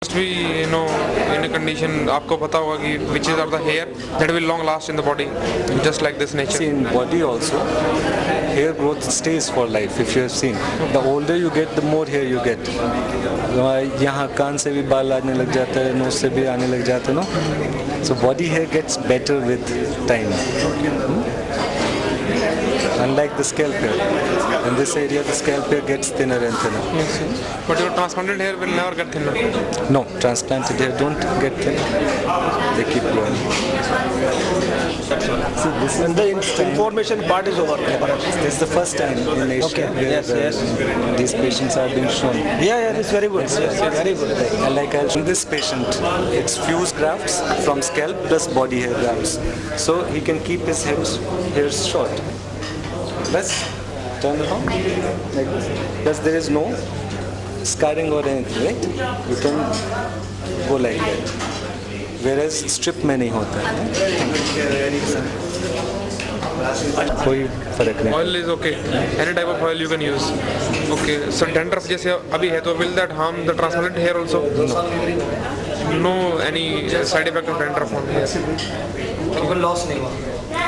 must be, in a condition, आपको पता होगा कि which is are the hair that will long last in the body, just like this nature. See, in body also, hair growth stays for life. If you have seen, the older you get, the more hair you get. यहाँ कान से भी बाल आने लग जाता है, knows से भी आने लग जाता है, no? So body hair gets better with time. Unlike the scalp hair, in this area the scalp hair gets thinner and thinner. Yes. But your transplanted hair will never get thinner. No, transplanted hair don't get thinner. They keep growing. See, this is And the information part is over. this is the first time in Asia where these patients are being shown. Yeah, it's very good. Very good. And like I showed this patient, it's fused grafts from scalp plus body hair grafts. So he can keep his hairs short. Let's turn it on like this. Plus there is no scarring or anything, right? You can go like that. Whereas strip में नहीं होता है. कोई फर्क नहीं. Oil is okay. Any type of oil you can use. Okay. So dandruff जैसे अभी है तो will that harm the transplanted hair also? No any side effect of dandruff on hair. कोई लॉस नहीं हुआ.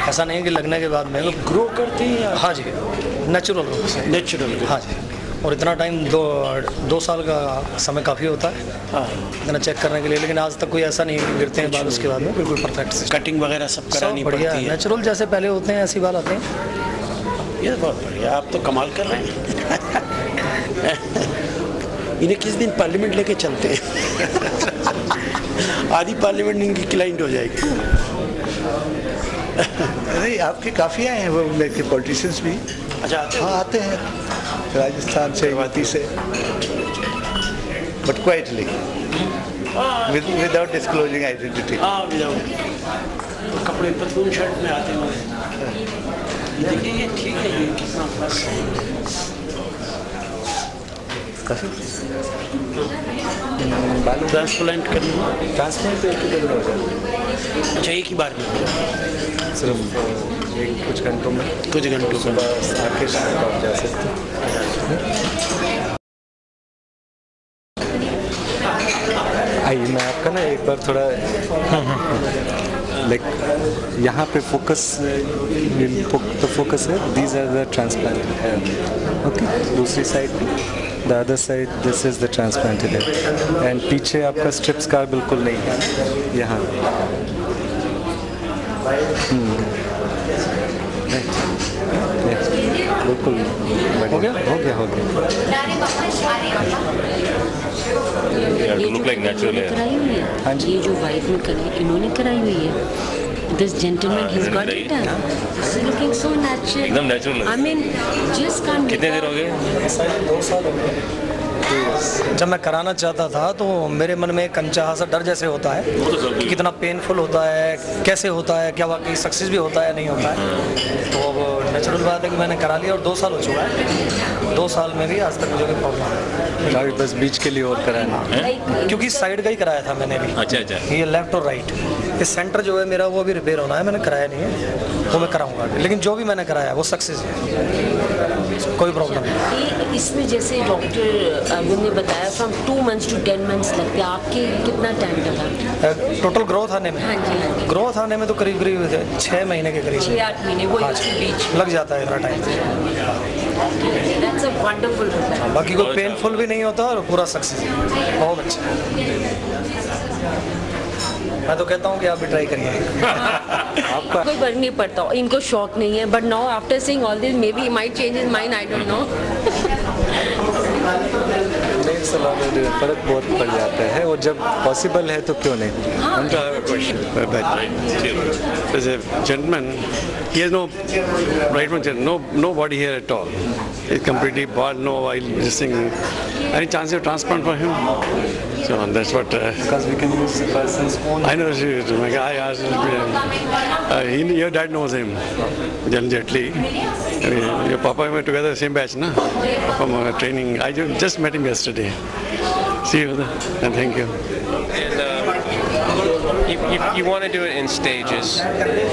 ऐसा नहीं है कि लगने के बाद में ग्रो करती है. हाँ जी, नेचुरल. हाँ जी. और इतना टाइम दो साल का समय काफ़ी होता है इतना चेक करने के लिए, लेकिन आज तक कोई ऐसा नहीं गिरते हैं बाल उसके बाद में. बिल्कुल परफेक्ट. कटिंग वगैरह सब करानी पड़ती है. नेचुरल जैसे पहले होते हैं ऐसी बाल आते हैं. ये बहुत बढ़िया, आप तो कमाल कर रहे हैं. इन्हें किस दिन पार्लियामेंट लेके चलते हैं. आधी पार्लियामेंट इनकी क्लाइंट हो जाएगी. नहीं, आपके काफ़ी आए हैं वो मेरे पॉलिटिशियंस भी. अच्छा. हाँ, आते हैं राजस्थान से, गुवाहाटी से, but quietly without disclosing identity. हाँ, विदाउट कपड़े पतलून शर्ट में आते हैं. देखिए ये ठीक है, ये कितना फर्क है. ट्रांसप्लांट करना. ट्रांसप्लांट तो एक ही दिन में हो जाता है. अच्छा, एक ही बार में सिर्फ कुछ घंटों में. सुबह आके शाम को आप जा सकते हैं. आइए मैं आपका ना एक बार थोड़ा लाइक यहाँ पे फोकस है. These are the transplanted hair. Okay, दूसरी साइड पे the other side this is the transplanted hair. and पीछे आपका स्ट्रिप स्कार बिल्कुल नहीं है यहाँ. बिल्कुल हो गया. look like natural hair. हाँ जी. ये जो वाइफ ने कराई, इन्होंने कराई हुई है. This gentleman, he's got it done. This is looking so natural. एकदम natural. I mean, just can't. कितने देर हो गए? 2 साल हो गए. जब मैं कराना चाहता था तो मेरे मन में एक अनचाहा सा डर जैसे होता है कि कितना पेनफुल होता है, कैसे होता है, क्या वाकई सक्सेस भी होता है नहीं होता है. तो अब नेचुरल बात है कि मैंने करा लिया और 2 साल हो चुका है. 2 साल में भी आज तक मुझे कोई प्रॉब्लम अभी बस बीच के लिए और कराना है, क्योंकि साइड का ही कराया था मैंने भी. अच्छा. ये लेफ्ट और राइट, ये सेंटर जो है मेरा वो भी रिपेयर होना है. मैंने कराया नहीं है, वो मैं कराऊंगा. लेकिन जो भी मैंने कराया वो सक्सेस है, कोई प्रॉब्लम नहीं. इसमें जैसे डॉक्टर अरविंद ने बताया फ्रॉम 2 months to 10 months लगते हैं. आपके कितना टाइम लगा टोटल ग्रोथ आने में? हाँ जी. ग्रोथ आने में तो करीब 6 महीने के करीब. 6-8 महीने वो बीच लग जाता है इतना time. That's a wonderful result. बाकी कोई पेनफुल भी नहीं होता और पूरा सक्सेस. बहुत अच्छा. मैं तो कहता हूँ कि आप भी ट्राई करिए. आपका कोई फर्क नहीं पड़ता, इनको शौक नहीं है. But now after seeing all this may be might change his mind, I don't know. फर्क बहुत पड़ जाता है और जब पॉसिबल है तो क्यों नहीं. As a gentleman, he has no body hair at all. He's completely bald, no oil, this thing. Any chance of transplant for him? So that's what. Because we can use the person's own. I know. Your dad knows him, Jan Jetli. Your papa and I were together, same batch, na? From training. I just met him yesterday. See you, and thank you. And You want to do it in stages.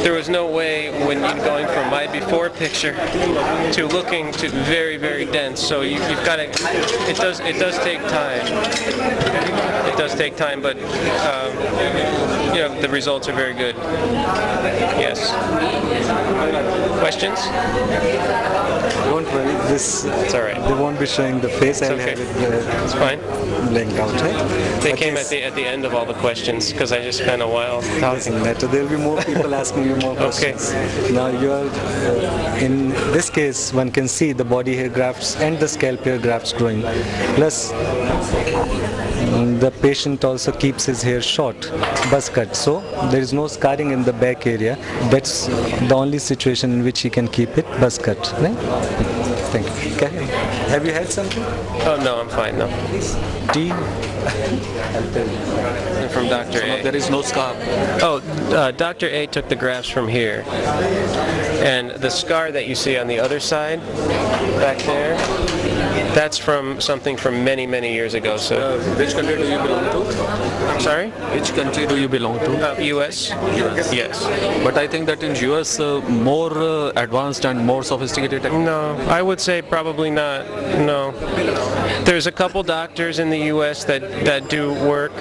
There was no way when you're going from my before picture to looking to very, very dense. So you've got to. It does take time. It does take time, but you know, the results are very good. Yes. Questions? Don't worry, this it's all right. They won't be showing the face. I'll okay. have it it's fine. Blank out, right? They came at the end of all the questions because I just spent a while talking. Doesn't matter. There will be more people asking you more questions. Okay. Now you are in this case, one can see the body hair grafts and the scalp hair grafts growing. Plus, the patient also keeps his hair short, buzz cut, so there is no scarring in the back area. That's the only situation in which he can keep it buzz cut, right? Thank you. Okay. Have you had something? Oh no, I'm fine now. Tea? From Dr. A. There is no scar. Oh, Dr. A took the grafts from here. And the scar that you see on the other side, back there, that's from something from many, many years ago. So, Which country do you belong to? I'm sorry? Which country do you belong to? U.S. Yes. But I think that in US, more advanced and more sophisticated technology. No, I would say probably not. No. There's a couple doctors in the U.S. that do work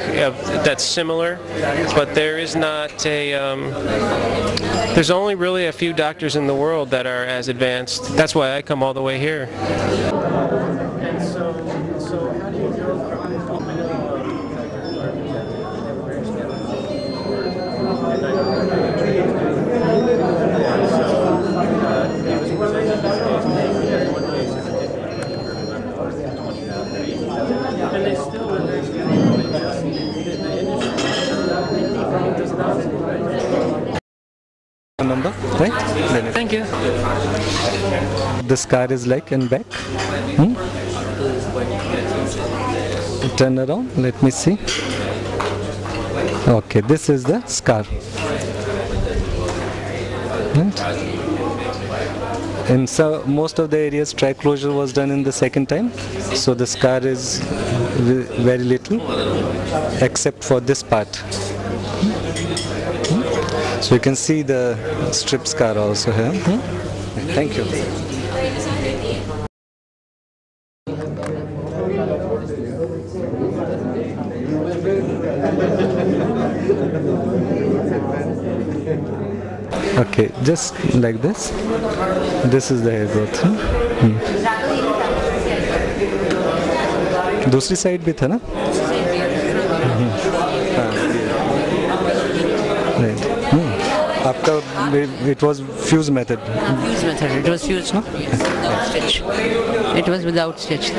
that's similar, but there is not a. There's only really a few doctors in the world that are as advanced. That's why I come all the way here. And so how do you go Number, right? Thank you. The scar is like in back. Turn around, let me see. Okay, this is the scar. Right. In most of the areas, triclosure was done in the second time, so the scar is very little, except for this part. So you can see the strip scar also here. Thank you. Okay, just like this. This is the hair growth. दूसरी side भी था ना? आपका it was fuse method. Fuse method. It was fused, no? Stitch. It was without stitch.